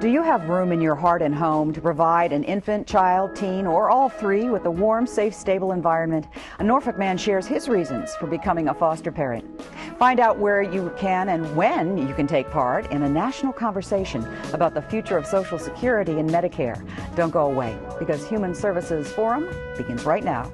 Do you have room in your heart and home to provide an infant, child, teen, or all three with a warm, safe, stable environment? A Norfolk man shares his reasons for becoming a foster parent. Find out where you can and when you can take part in a national conversation about the future of Social Security and Medicare. Don't go away, because Human Services Forum begins right now.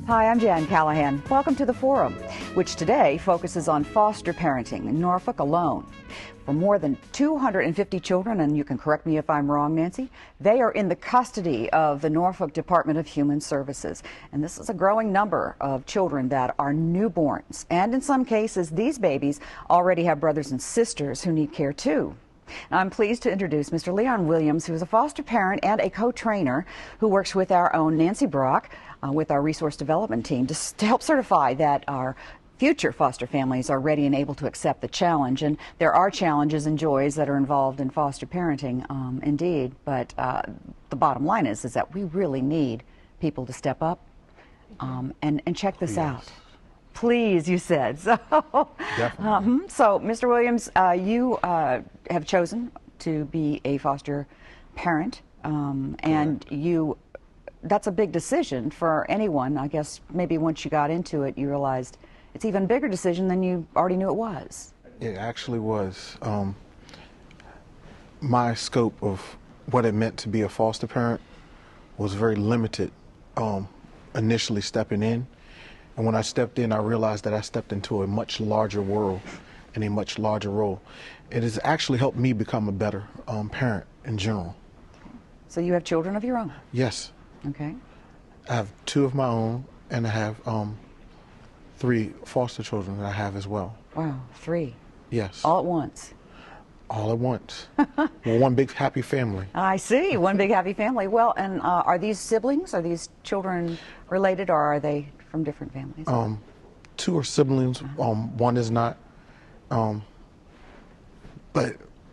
Hi, I'm Jan Callahan. Welcome to the Forum, which today focuses on foster parenting in Norfolk alone. For more than 250 children, and you can correct me if I'm wrong, Nancy, they are in the custody of the Norfolk Department of Human Services. And this is a growing number of children that are newborns. And in some cases, these babies already have brothers and sisters who need care too. Now, I'm pleased to introduce Mr. Leon Williams, who is a foster parent and a co-trainer who works with our own Nancy Brock with our resource development team to help certify that our future foster families are ready and able to accept the challenge. And there are challenges and joys that are involved in foster parenting, indeed. But the bottom line is that we really need people to step up and check this out. Please, you said. So, Definitely. So, Mr. Williams, you have chosen to be a foster parent, and that's a big decision for anyone. I guess maybe once you got into it, you realized it's even bigger decision than you already knew it was. It actually was. My scope of what it meant to be a foster parent was very limited initially stepping in. And when I stepped in, I realized that I stepped into a much larger world and a much larger role. It has actually helped me become a better parent in general. So you have children of your own? Yes. Okay. I have 2 of my own, and I have 3 foster children that I have as well. Wow, 3. Yes. All at once? All at once. Well, one big happy family. I see, one big happy family. Well, and are these siblings? Are these children related, or are they from different families? 2 are siblings, one is not. But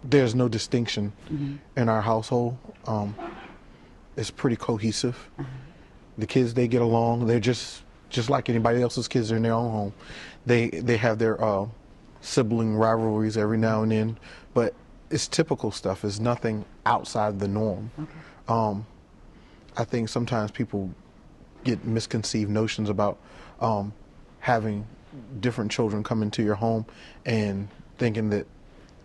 there's no distinction in our household. It's pretty cohesive. The kids, they get along. They're just like anybody else's kids in their own home. They have their sibling rivalries every now and then, but it's typical stuff. It's nothing outside the norm. Okay. I think sometimes people get misconceived notions about having different children come into your home and thinking that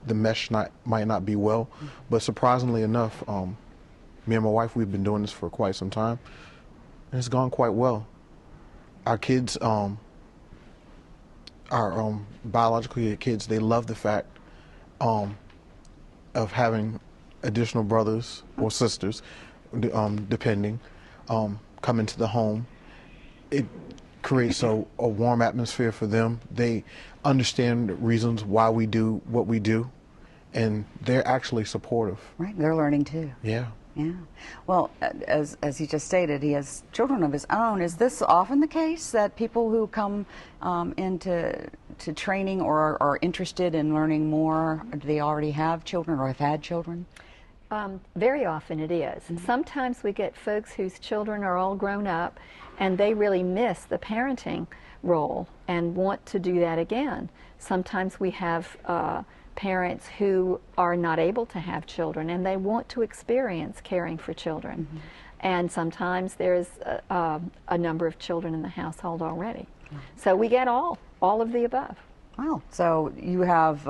the mesh might not be well. But surprisingly enough, me and my wife, we've been doing this for quite some time, and it's gone quite well. Our kids, our biological kids, they love the fact of having additional brothers or sisters, depending, come into the home. It creates a warm atmosphere for them. They understand the reasons why we do what we do, and they're actually supportive. Right, they're learning too. Yeah. Yeah. Well, as he just stated, he has children of his own. Is this often the case that people who come into training or are interested in learning more, do they already have children or have had children? Very often it is. Sometimes we get folks whose children are all grown up and they really miss the parenting role and want to do that again. Sometimes we have parents who are not able to have children and they want to experience caring for children. And sometimes there's a number of children in the household already. So we get all of the above. Wow. So you have,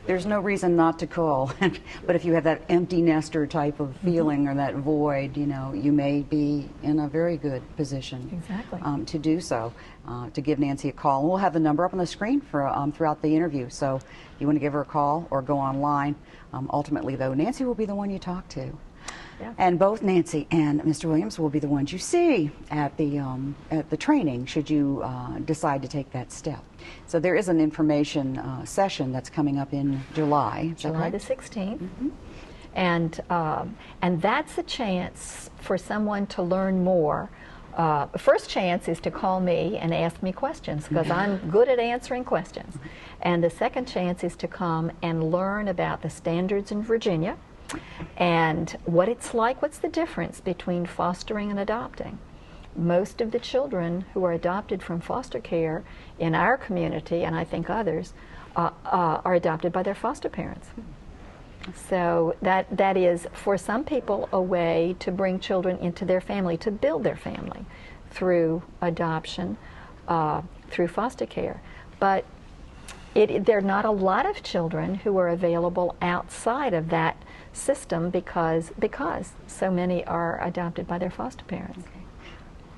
there's no reason not to call, but if you have that empty nester type of feeling or that void, you know, you may be in a very good position to do so, to give Nancy a call. And we'll have the number up on the screen for throughout the interview, so you want to give her a call or go online. Ultimately, though, Nancy will be the one you talk to. Yeah. And both Nancy and Mr. Williams will be the ones you see at the training should you decide to take that step. So there is an information session that's coming up in July. July the 16th. And that's a chance for someone to learn more. First chance is to call me and ask me questions, because I'm good at answering questions. And the second chance is to come and learn about the standards in Virginia and what it's like. What's the difference between fostering and adopting? Most of the children who are adopted from foster care in our community, and I think others, are adopted by their foster parents. So that is, for some people, a way to bring children into their family, to build their family through adoption, through foster care. But there are not a lot of children who are available outside of that system because so many are adopted by their foster parents. Okay.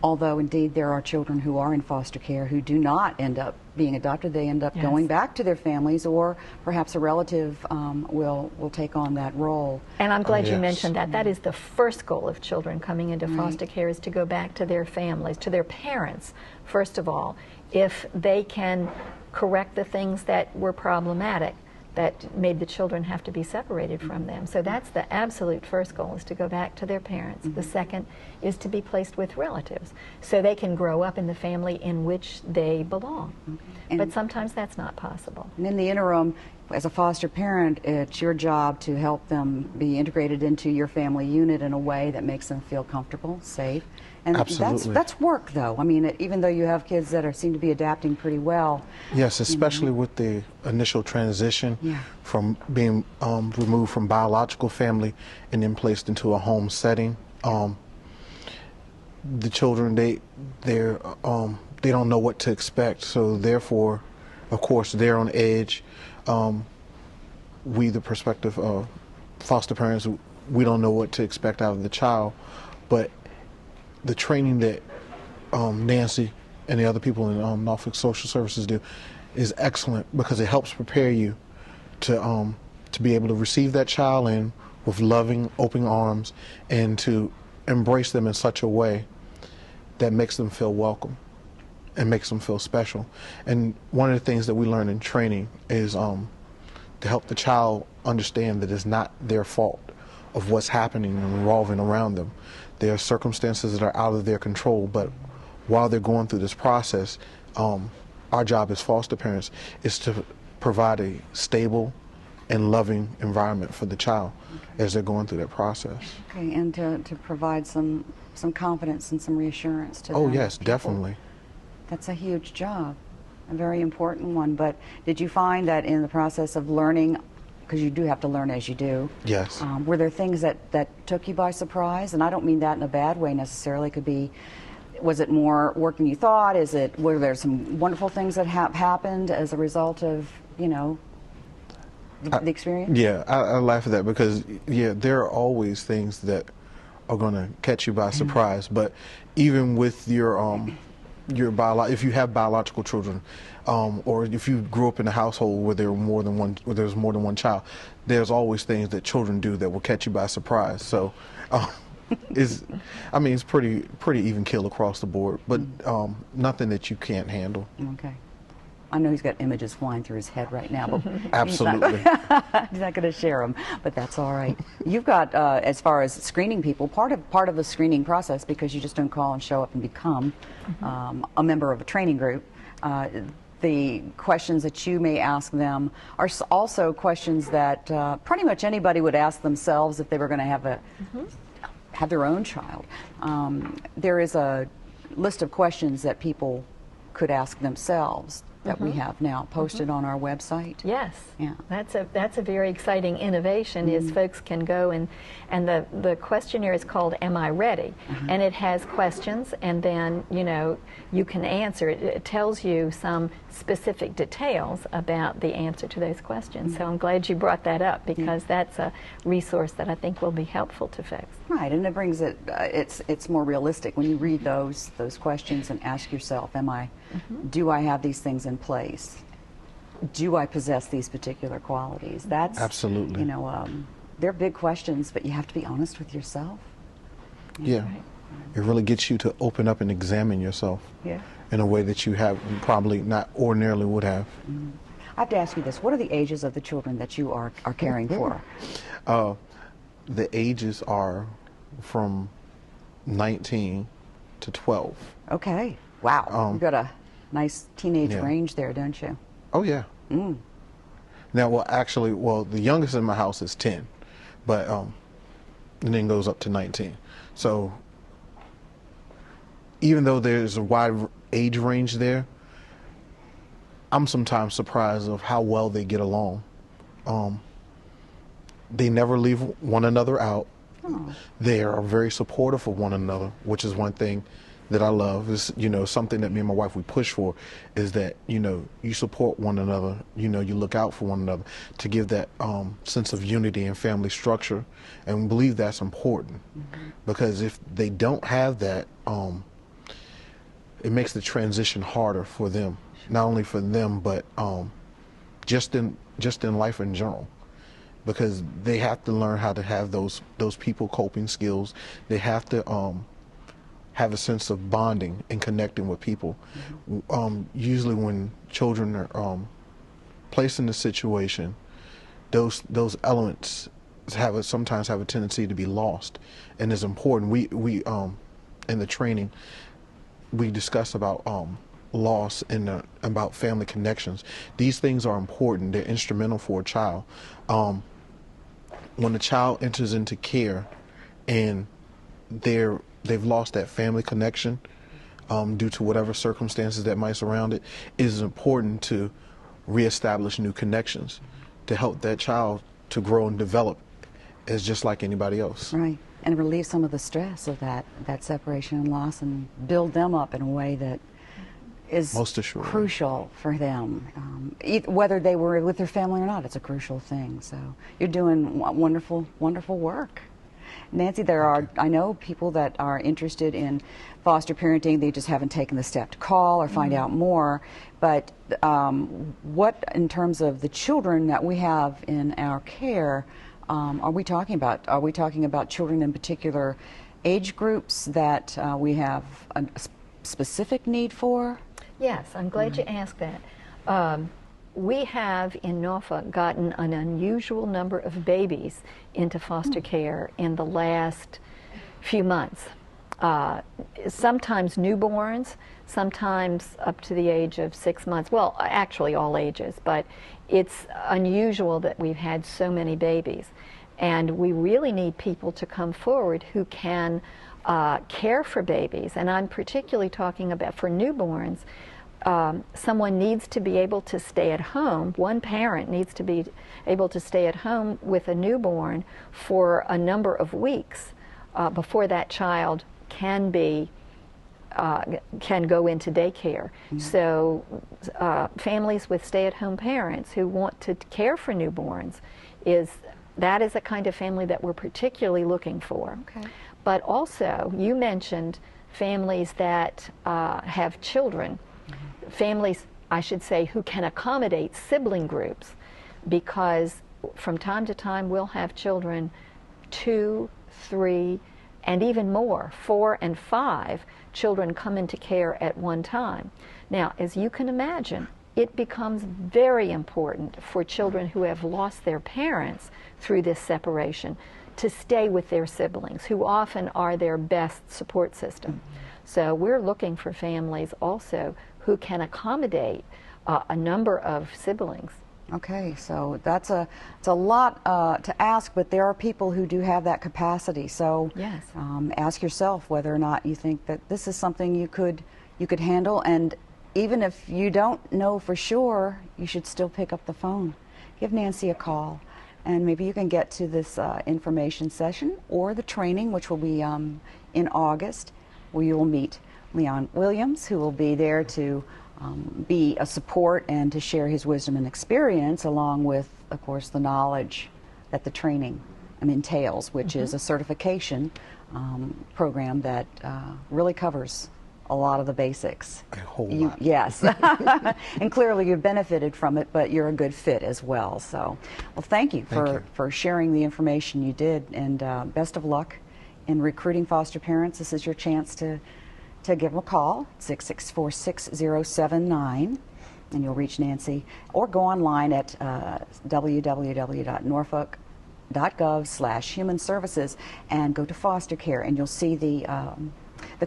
Although, indeed, there are children who are in foster care who do not end up being adopted. They end up going back to their families, or perhaps a relative will take on that role. And I'm glad you mentioned that. That is the first goal of children coming into foster care, is to go back to their families, to their parents, first of all, if they can correct the things that were problematic, that made the children have to be separated from them. So that's the absolute first goal, is to go back to their parents. The second is to be placed with relatives, so they can grow up in the family in which they belong. But sometimes that's not possible. And in the interim, as a foster parent, it's your job to help them be integrated into your family unit in a way that makes them feel comfortable, safe. And Absolutely. that's work, though. I mean, even though you have kids that seem to be adapting pretty well. Yes, especially with the initial transition from being removed from biological family and then placed into a home setting. The children, they don't know what to expect, so therefore, of course, they're on edge. We, the prospective foster parents, we don't know what to expect out of the child, but the training that Nancy and the other people in Norfolk Social Services do is excellent, because it helps prepare you to be able to receive that child in with loving, open arms, and to embrace them in such a way that makes them feel welcome and makes them feel special. And one of the things that we learn in training is to help the child understand that it's not their fault of what's happening and revolving around them. There are circumstances that are out of their control, but while they're going through this process, our job as foster parents is to provide a stable and loving environment for the child as they're going through that process. Okay, and to provide some confidence and some reassurance to them. Oh yes, definitely. That's a huge job, a very important one. But did you find that in the process of learning, because you do have to learn as you do. Yes. Were there things that took you by surprise? And I don't mean that in a bad way necessarily. It could be, was it more work than you thought? Were there some wonderful things that happened as a result of, the experience? Yeah, I laugh at that because, there are always things that are going to catch you by surprise. But even with your if you have biological children, or if you grew up in a household where there's more than one child, there's always things that children do that will catch you by surprise. So, it's pretty even kill across the board, but nothing that you can't handle. Okay. I know he's got images flying through his head right now, but absolutely, he's not going to share them. But that's all right. You've got, as far as screening people, part of the screening process, because you just don't call and show up and become a member of a training group. The questions that you may ask them are also questions that pretty much anybody would ask themselves if they were going to have their own child. There is a list of questions that people could ask themselves that we have now posted on our website. Yes. Yeah. That's a very exciting innovation, is folks can go and the questionnaire is called Am I Ready? And it has questions, and then you can answer it. It tells you some specific details about the answer to those questions. So I'm glad you brought that up, because that's a resource that I think will be helpful to folks. Right, and it brings it, it's more realistic when you read those questions and ask yourself, do I have these things in place? Do I possess these particular qualities? That's absolutely, they're big questions, but you have to be honest with yourself. Yeah, right. It really gets you to open up and examine yourself in a way that you have probably not ordinarily would have. I have to ask you this: what are the ages of the children that you are caring for? The ages are from 19 to 12. Okay. Wow. You've got a nice teenage Yeah. range there, don't you? Oh yeah. Now, well, actually, the youngest in my house is 10, but and then goes up to 19. So even though there's a wide age range there, I'm sometimes surprised of how well they get along. They never leave one another out. They are very supportive of one another, which is one thing that I love. Is, you know, something that me and my wife, we push for, is that, you know, you support one another, you know, you look out for one another, to give that sense of unity and family structure, and we believe that's important. Because if they don't have that, it makes the transition harder for them, not only for them, but just in life in general. Because they have to learn how to have those people coping skills. They have to have a sense of bonding and connecting with people. Usually when children are placed in a situation, those elements sometimes have a tendency to be lost, and it's important. We in the training, we discuss about loss and about family connections. These things are important. They're instrumental for a child. When a child enters into care and they've lost that family connection due to whatever circumstances that might surround it, it is important to reestablish new connections to help that child to grow and develop as just like anybody else. Right. And relieve some of the stress of that separation and loss, and build them up in a way that is Most assuredly. crucial for them. Whether they were with their family or not, it's a crucial thing. So you're doing wonderful, wonderful work. Nancy, I know people that are interested in foster parenting. They just haven't taken the step to call or find out more. But what, in terms of the children that we have in our care, are we talking about? Are we talking about children in particular age groups that we have a specific need for? Yes, I'm glad you asked that. We have in Norfolk gotten an unusual number of babies into foster care in the last few months. Sometimes newborns, sometimes up to the age of 6 months. Well, actually all ages, but it's unusual that we've had so many babies. And we really need people to come forward who can care for babies. And I'm particularly talking about for newborns. Someone needs to be able to stay at home. One parent needs to be able to stay at home with a newborn for a number of weeks before that child can go into daycare. So families with stay-at-home parents who want to care for newborns, that is a kind of family that we're particularly looking for. Okay. But also, you mentioned families that have children. Families, I should say, who can accommodate sibling groups, because from time to time we'll have children 2, 3, and even more, 4 and 5 children come into care at one time. Now, as you can imagine, it becomes very important for children who have lost their parents through this separation to stay with their siblings, who often are their best support system. So we're looking for families also who can accommodate a number of siblings. Okay, so it's a lot to ask, but there are people who do have that capacity. So Yes. Ask yourself whether or not you think that this is something you could handle, and even if you don't know for sure, you should still pick up the phone. Give Nancy a call, and maybe you can get to this information session or the training, which will be in August, where you will meet Leon Williams, who will be there to be a support and to share his wisdom and experience, along with, of course, the knowledge that the training entails, which is a certification program that really covers a lot of the basics. A whole lot. Yes. And clearly you've benefited from it, but you're a good fit as well. So, well, thank you for sharing the information you did, and best of luck in recruiting foster parents. This is your chance to give them a call, 664-6079, and you'll reach Nancy, or go online at www.norfolk ms.gov/human services and go to foster care, and you'll see the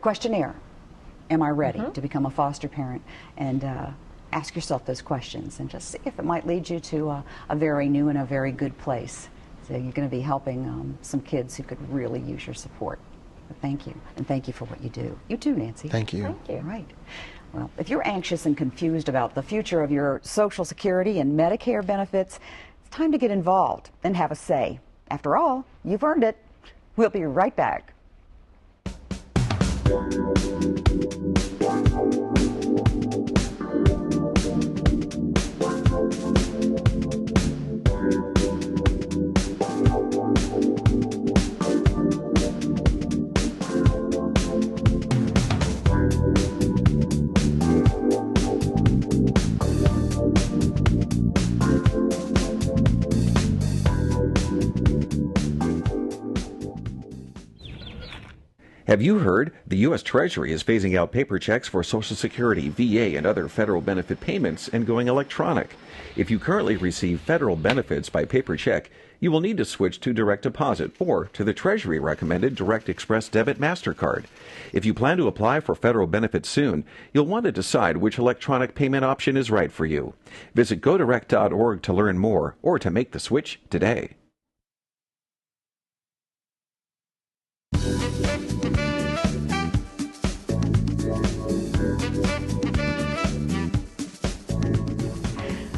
questionnaire. Am I ready to become a foster parent? And ask yourself those questions and just see if it might lead you to a very new and a very good place. So you're going to be helping some kids who could really use your support. But thank you, and thank you for what you do. You too, Nancy. Thank you. Thank you. All right. Well, if you're anxious and confused about the future of your Social Security and Medicare benefits, it's time to get involved and have a say. After all, you've earned it. We'll be right back. Have you heard? The U.S. Treasury is phasing out paper checks for Social Security, VA, and other federal benefit payments and going electronic. If you currently receive federal benefits by paper check, you will need to switch to direct deposit or to the Treasury recommended Direct Express Debit MasterCard. If you plan to apply for federal benefits soon, you'll want to decide which electronic payment option is right for you. Visit godirect.org to learn more or to make the switch today.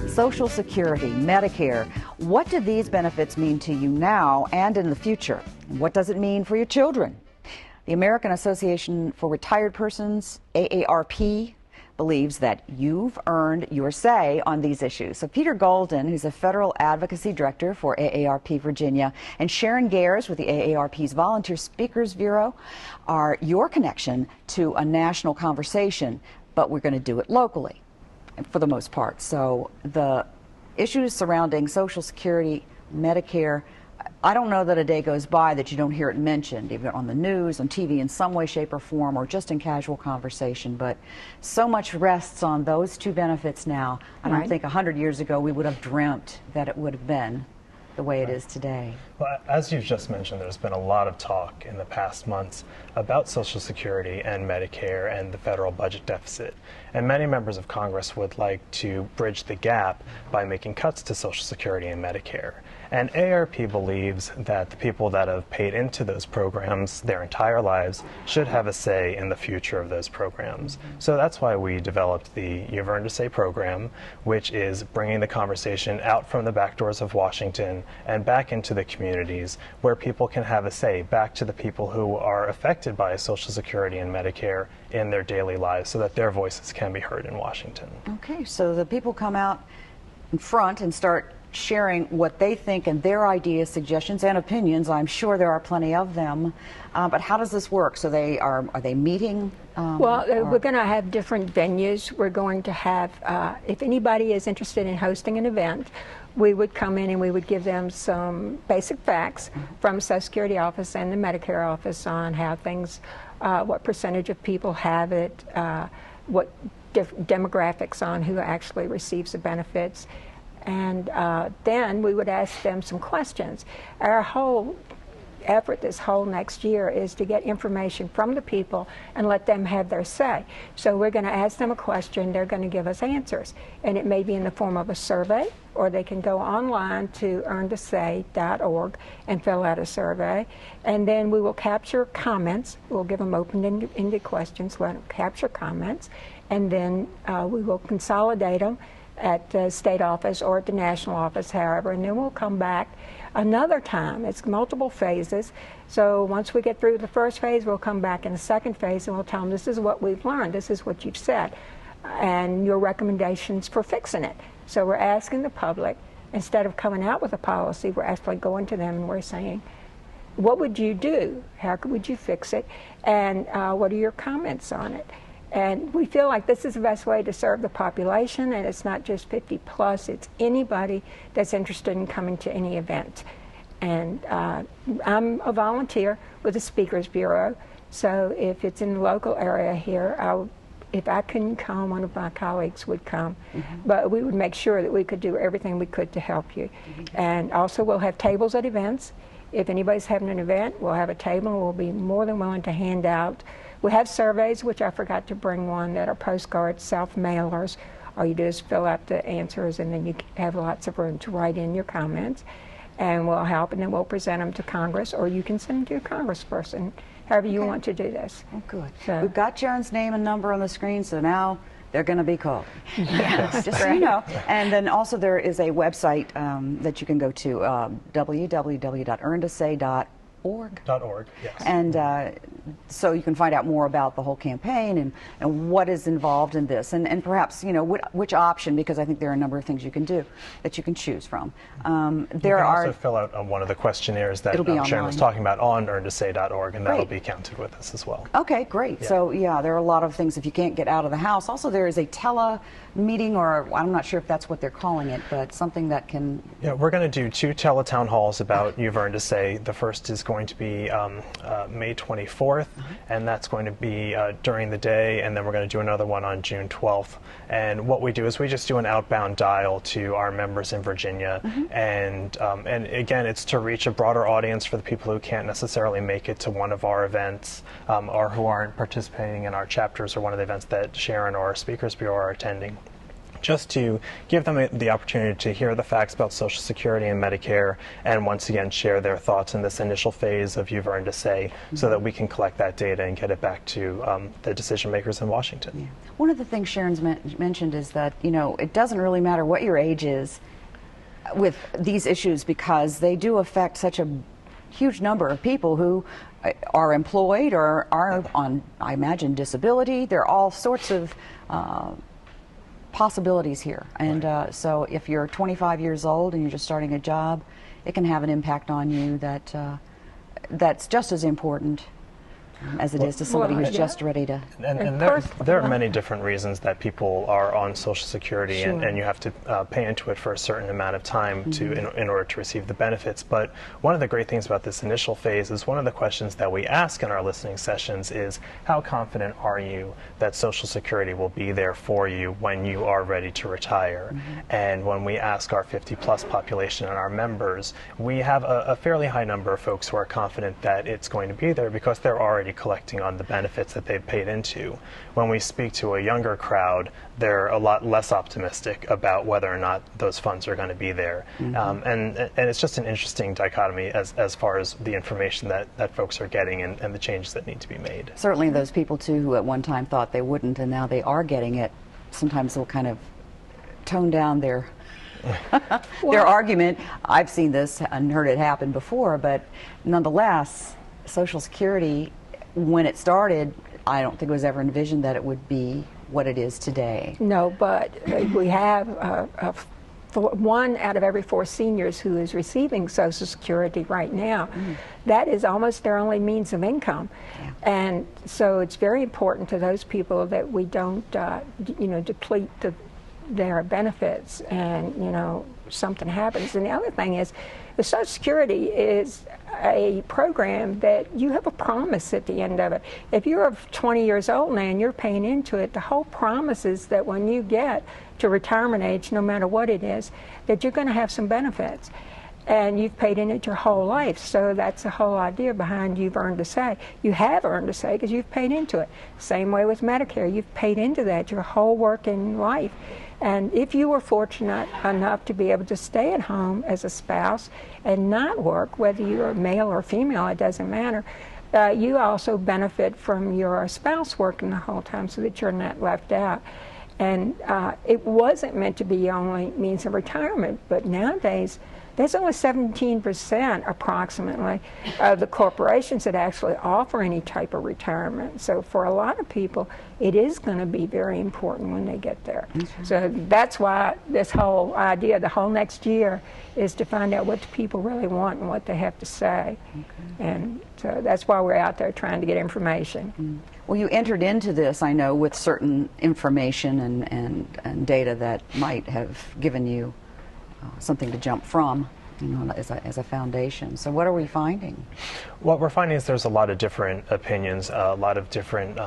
Social Security, Medicare, what do these benefits mean to you now and in the future? And what does it mean for your children? The American Association for Retired Persons, AARP, believes that you've earned your say on these issues. So Peter Golden, who's a federal advocacy director for AARP Virginia, and Sharon Gares with the AARP's Volunteer Speakers Bureau are your connection to a national conversation, but we're going to do it locally for the most part. So the issues surrounding Social Security, Medicare, I don't know that a day goes by that you don't hear it mentioned, either on the news, on TV, in some way, shape, or form, or just in casual conversation. But so much rests on those two benefits now. I don't think 100 years ago we would have dreamt that it would have been the way it is today. Well, as you've just mentioned, there's been a lot of talk in the past months about Social Security and Medicare and the federal budget deficit. And many members of Congress would like to bridge the gap by making cuts to Social Security and Medicare. And AARP believes that the people that have paid into those programs their entire lives should have a say in the future of those programs. So that's why we developed the You've Earned a Say program, which is bringing the conversation out from the back doors of Washington and back into the communities where people can have a say, back to the people who are affected by Social Security and Medicare in their daily lives so that their voices can be heard in Washington. Okay, so the people come out in front and start sharing what they think and their ideas, suggestions, and opinions. I'm sure there are plenty of them. But how does this work? So are they meeting? We're going to have different venues. We're going to have, if anybody is interested in hosting an event, we would come in and we would give them some basic facts from the Social Security office and the Medicare office on how things, what percentage of people have it, what demographics on who actually receives the benefits. And then we would ask them some questions. Our whole effort this whole next year is to get information from the people and let them have their say. So we're going to ask them a question, they're going to give us answers. And it may be in the form of a survey, or they can go online to earntosay.org and fill out a survey. And then we will capture comments. We'll give them open-ended questions, let them capture comments, and then we will consolidate them at the state office or at the national office, however, and then we'll come back another time. It's multiple phases. So once we get through the first phase, we'll come back in the second phase and we'll tell them this is what we've learned, this is what you've said, and your recommendations for fixing it. So we're asking the public, instead of coming out with a policy, we're actually going to them and we're saying, what would you do? How would you fix it? And what are your comments on it? And we feel like this is the best way to serve the population, and it's not just 50 plus, it's anybody that's interested in coming to any event. And I'm a volunteer with the Speakers Bureau, so if it's in the local area here, I'll if I couldn't come, one of my colleagues would come. But we would make sure that we could do everything we could to help you. And also we'll have tables at events. If anybody's having an event, we'll have a table and we'll be more than willing to hand out. We have surveys, which I forgot to bring one, that are postcards, self-mailers. All you do is fill out the answers and then you have lots of room to write in your comments. And we'll help, and then we'll present them to Congress, or you can send them to your congressperson, however you want to do this. Oh, good. So, We've got Sharon's name and number on the screen, so now they're going to be called. Yes, Just so you know. And then also there is a website that you can go to, www.earntosay.org. .org, yes. And so you can find out more about the whole campaign and what is involved in this, and perhaps, you know, which option, because I think there are a number of things you can do that you can choose from. You can also fill out one of the questionnaires that Sharon was talking about on earntosay.org, and that'll be counted with us as well. Okay, great. Yeah. So yeah, there are a lot of things if you can't get out of the house. Also, there is a tele-meeting, or I'm not sure if that's what they're calling it, but something that can... Yeah, we're going to do 2 teletown halls about You've Earned a Say. The first is going to be May 24th, and that's going to be during the day, and then we're going to do another one on June 12th. And what we do is we just do an outbound dial to our members in Virginia, and again, it's to reach a broader audience for the people who can't necessarily make it to one of our events, or who aren't participating in our chapters or one of the events that Sharon or our Speakers Bureau are attending. Just to give them the opportunity to hear the facts about Social Security and Medicare, and once again share their thoughts in this initial phase of You've Earned a Say, so that we can collect that data and get it back to the decision makers in Washington. Yeah. One of the things Sharon's mentioned is that, you know, it doesn't really matter what your age is with these issues, because they do affect such a huge number of people who are employed or are on, I imagine, disability. There are all sorts of possibilities here, and so if you're 25 years old and you're just starting a job, it can have an impact on you that that's just as important as it is to somebody who's just ready to... And there are many different reasons that people are on Social Security, and you have to pay into it for a certain amount of time to in order to receive the benefits. But one of the great things about this initial phase is one of the questions that we ask in our listening sessions is, how confident are you that Social Security will be there for you when you are ready to retire? And when we ask our 50-plus population and our members, we have a fairly high number of folks who are confident that it's going to be there because they're already collecting on the benefits that they've paid into. When we speak to a younger crowd, they're a lot less optimistic about whether or not those funds are going to be there. And it's just an interesting dichotomy as far as the information that folks are getting and the changes that need to be made. Certainly those people, too, who at one time thought they wouldn't and now they are getting it, sometimes they'll kind of tone down their their argument. I've seen this and heard it happen before, but nonetheless, Social Security, when it started, I don't think it was ever envisioned that it would be what it is today. No, but we have 1 out of every 4 seniors who is receiving Social Security right now. That is almost their only means of income. And so it's very important to those people that we don't you know, deplete their benefits and, you know, something happens. And the other thing is, the Social Security is a program that you have a promise at the end of it. If you're 20 years old now and you're paying into it, the whole promise is that when you get to retirement age, no matter what it is, that you're going to have some benefits. And you've paid in it your whole life. So that's the whole idea behind You've Earned a Say. You have earned a say because you've paid into it. Same way with Medicare. You've paid into that your whole working life. And if you were fortunate enough to be able to stay at home as a spouse and not work, whether you're male or female, it doesn't matter, you also benefit from your spouse working the whole time so that you're not left out. And it wasn't meant to be only means of retirement, but nowadays there's only 17% approximately of the corporations that actually offer any type of retirement. So for a lot of people, it is going to be very important when they get there. So that's why this whole idea, the whole next year, is to find out what the people really want and what they have to say. And so that's why we're out there trying to get information. Well, you entered into this, I know, with certain information and data that might have given you something to jump from, you know, as a foundation. So what are we finding? What we're finding is there's a lot of different opinions, a lot of different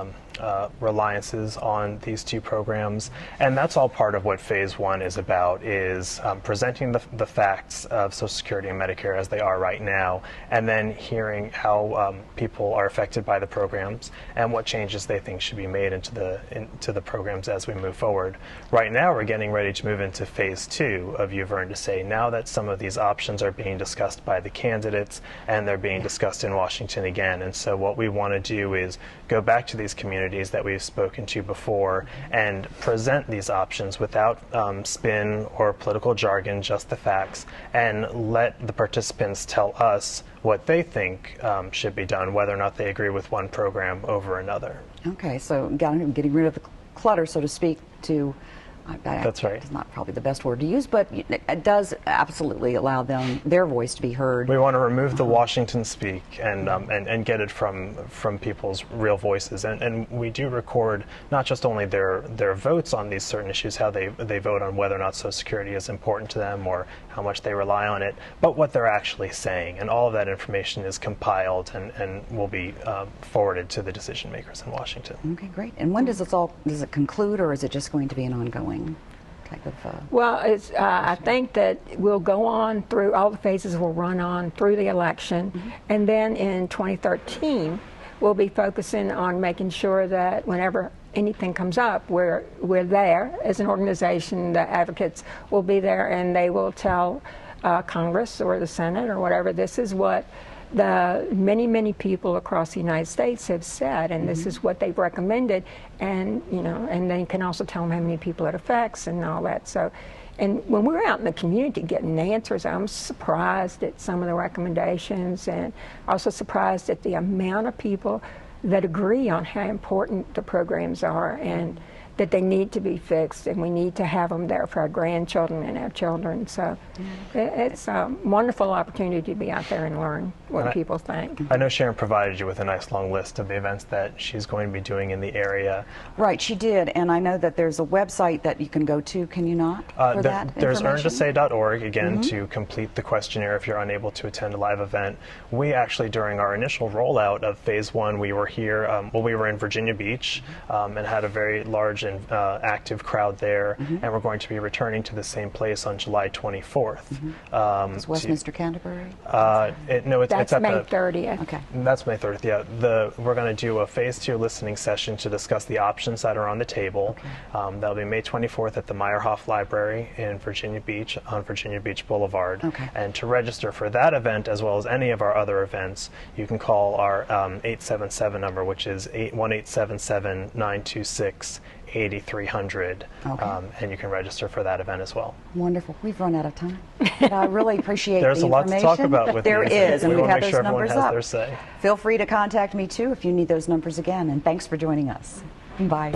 reliances on these two programs, and that's all part of what Phase 1 is about, is presenting the facts of Social Security and Medicare as they are right now, and then hearing how people are affected by the programs and what changes they think should be made into the programs as we move forward. Right now we're getting ready to move into Phase 2 of You've Earned a Say, now that some of these options are being discussed by the candidates and they're being discussed in Washington again. And so what we want to do is go back to these communities that we've spoken to before and present these options without spin or political jargon, just the facts, and let the participants tell us what they think should be done, whether or not they agree with one program over another. Okay, so getting rid of the clutter, so to speak, to that's right. It's not probably the best word to use, but it does absolutely allow them, their voice to be heard. We want to remove the Washington speak and get it from people's real voices. And we do record not just only their votes on these certain issues, how they vote on whether or not Social Security is important to them or how much they rely on it, but what they're actually saying. And all of that information is compiled and will be forwarded to the decision makers in Washington. Okay, great. And when does it conclude, or is it just going to be an ongoing type of? Well, I think that we'll go on through, all the phases will run on through the election, and then in 2013 we'll be focusing on making sure that whenever anything comes up, we're there as an organization. The advocates will be there and they will tell Congress or the Senate or whatever, this is what the many people across the United States have said, and this is what they've recommended, and and they can also tell them how many people it affects and all that. So, and when we're out in the community getting answers, I'm surprised at some of the recommendations, and also surprised at the amount of people that agree on how important the programs are and that they need to be fixed, and we need to have them there for our grandchildren and our children. So it's a wonderful opportunity to be out there and learn what people think. I know Sharon provided you with a nice long list of the events that she's going to be doing in the area. Right, she did, and I know that there's a website that you can go to, can you not, for that There's information? earnedasay.org, again, to complete the questionnaire if you're unable to attend a live event. We actually, during our initial rollout of Phase 1, we were here, we were in Virginia Beach and had a very large and active crowd there, and we're going to be returning to the same place on July 24th. Is Westminster Canterbury? That's May 30th. Okay. That's May 30th, yeah. We're going to do a Phase 2 listening session to discuss the options that are on the table. Okay. That'll be May 24th at the Meyerhoff Library in Virginia Beach, on Virginia Beach Boulevard. Okay. And to register for that event, as well as any of our other events, you can call our 877 number, which is 1-877-926 8300, and you can register for that event as well. Wonderful. We've run out of time. But I really appreciate There's the a lot to talk about with there these. is, and we we will have make those sure everyone numbers has up. their say. Feel free to contact me too if you need those numbers again, and thanks for joining us. Bye.